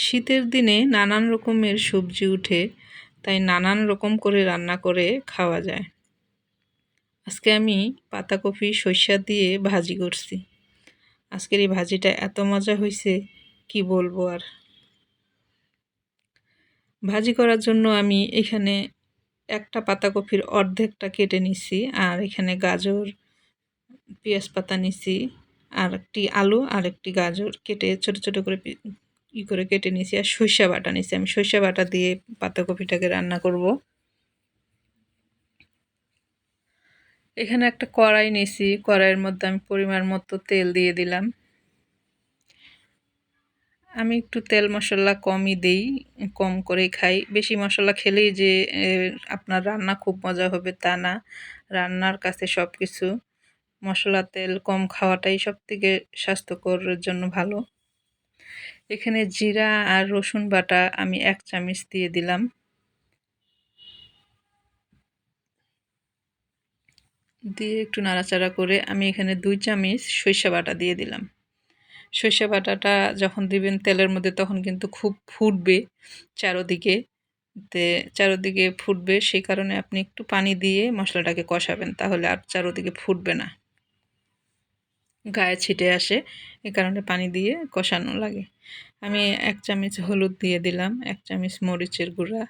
শীতের দিনে নানান রকমের সবজি উঠে, তাই নানান রকম করে রান্না করে খাওয়া যায়। আজকে আমি পাতাকপি সরিষা দিয়ে ভাজি করছি। আজকের এই ভাজিটা এত মজা হয়েছে কি বলবো আর। ভাজি করার জন্য আমি এখানে একটা পাতাকপির অর্ধেকটা কেটে নিছি, আর এখানে গাজর, পেঁয়াজ পাতা নিছি, আর একটি আলু আর একটি গাজর কেটে ছোট ছোট করে করে কেটে নিছি, আর সরিষা বাটা নিছি। আমি সরিষা বাটা দিয়ে পাতাকপিটাকে রান্না করব। এখানে একটা কড়াই নিছি, কড়াইয়ের মধ্যে আমি পরিমাণ মতো তেল দিয়ে দিলাম। আমি একটু তেল মশলা কমই দেই, কম করেই খাই। বেশি মশলা খেলেই যে আপনার রান্না খুব মজা হবে তা না। রান্নার কাছে সব কিছু মশলা তেল কম খাওয়াটাই সবথেকে স্বাস্থ্যকরের জন্য ভালো। এখানে জিরা আর রসুন বাটা আমি 1 চামচ দিয়ে দিলাম। দিয়ে একটু নাড়াচাড়া করে আমি এখানে 2 চামচ সরিষা বাটা দিয়ে দিলাম। সরিষা বাটাটা যখন দিবেন তেলের মধ্যে তখন কিন্তু খুব ফুটবে চারোদিকে। চারোদিকে ফুটবে, সেই কারণে আপনি একটু পানি দিয়ে মশলাটাকে কষাবেন, তাহলে আর চারোদিকে ফুটবে না, গায়ে ছিটে আসে। এই কারণে পানি দিয়ে কষানো লাগে। আমি 1 চামচ হলুদ দিয়ে দিলাম, 1 চামচ মরিচের গুঁড়া।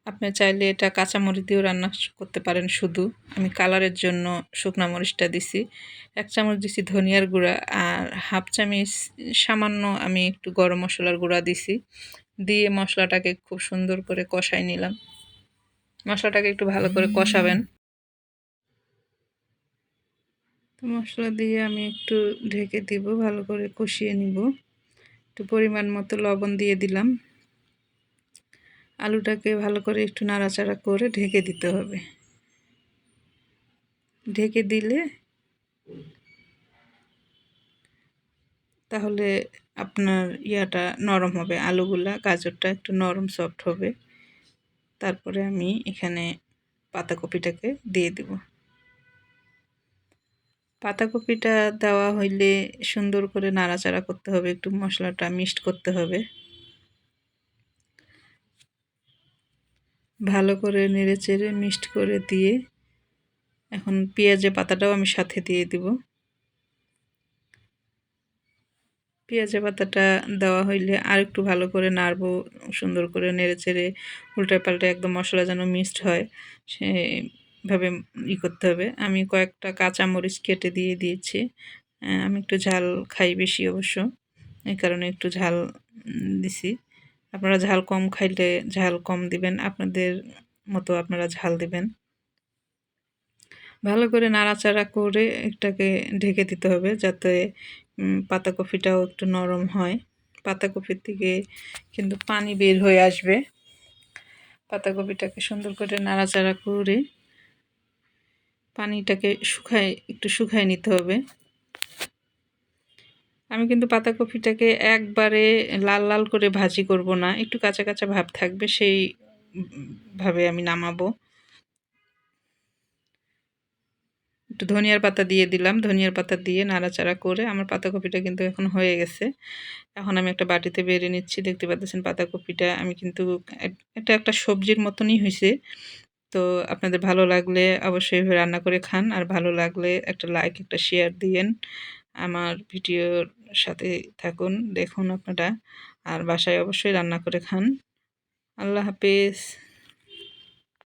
আপনি চাইলে এটা কাঁচামরিচ দিয়েও রান্না করতে পারেন শুধু। আমি কালারের জন্য শুকনা মরিচটা দিছি। 1 চামচ দিছি ধনিয়ার গুঁড়া, আর 1/2 চামচ সামান্য আমি একটু গরম মশলার গুঁড়া দিছি। দিয়ে মশলাটাকে খুব সুন্দর করে কষাই নিলাম। মশলাটাকে একটু ভালো করে কষাবেন। তো মশলা দিয়ে আমি একটু ঢেকে দিব, ভালো করে কষিয়ে নিব। একটু পরিমাণ মতো লবণ দিয়ে দিলাম। আলুটাকে ভালো করে একটু নাড়াচাড়া করে ঢেকে দিতে হবে। ঢেকে দিলে তাহলে আপনার ইয়াটা নরম হবে, আলুগুলা গাজরটা একটু নরম সফট হবে। তারপরে আমি এখানে পাতাকপিটাকে দিয়ে দেব। পাতাকপিটা দেওয়া হইলে সুন্দর করে নাড়াচাড়া করতে হবে, একটু মশলাটা মিক্সড করতে হবে। ভালো করে নেড়েচেড়ে মিক্সড করে দিয়ে এখন পেঁয়াজের পাতাটাও আমি সাথে দিয়ে দিব। পেঁয়াজের পাতাটা দেওয়া হইলে আর একটু ভালো করে নাড়বো, সুন্দর করে নেড়েচেড়ে উল্টে পাল্টে একদম মশলা যেন মিক্সড হয় সেভাবে করতে হবে। আমি কয়েকটা কাঁচামরিচ কেটে দিয়ে দিয়েছি। আমি একটু ঝাল খাই বেশি অবশ্য, এই কারণে একটু ঝাল দিছি। আপনারা ঝাল কম খাইলে ঝাল কম দিবেন, আপনাদের মতো আপনারা ঝাল দিবেন। ভালো করে নাড়াচাড়া করে এটাকে ঢেকে দিতে হবে, যাতে পাতাকপিটাও একটু নরম হয়। পাতাকপির থেকে কিন্তু পানি বের হয়ে আসবে। পাতাকপিটাকে সুন্দর করে নাড়াচাড়া করে পানিটাকে একটু শুকায় নিতে হবে। আমি কিন্তু পাতাকপিটাকে একবারে লাল লাল করে ভাজি করব না, একটু কাঁচা কাঁচা ভাব থাকবে, সেই ভাবে আমি নামাবো। একটু ধনিয়ার পাতা দিয়ে দিলাম, ধনিয়ার পাতা দিয়ে নাড়াচাড়া করে আমার পাতাকপিটা কিন্তু এখন হয়ে গেছে। এখন আমি একটা বাটিতে বেড়ে নিচ্ছি। দেখতে পাচ্ছেন পাতাকপিটা আমি কিন্তু এটা একটা সবজির মতনই হয়েছে। তো আপনাদের ভালো লাগলে অবশ্যই রান্না করে খান, আর ভালো লাগলে একটা লাইক একটা শেয়ার দিয়েন। আমার ভিডিওর সাথে থাকুন, দেখুন আপনারা, আর বাসায় অবশ্যই রান্না করে খান। আল্লাহ হাফেজ।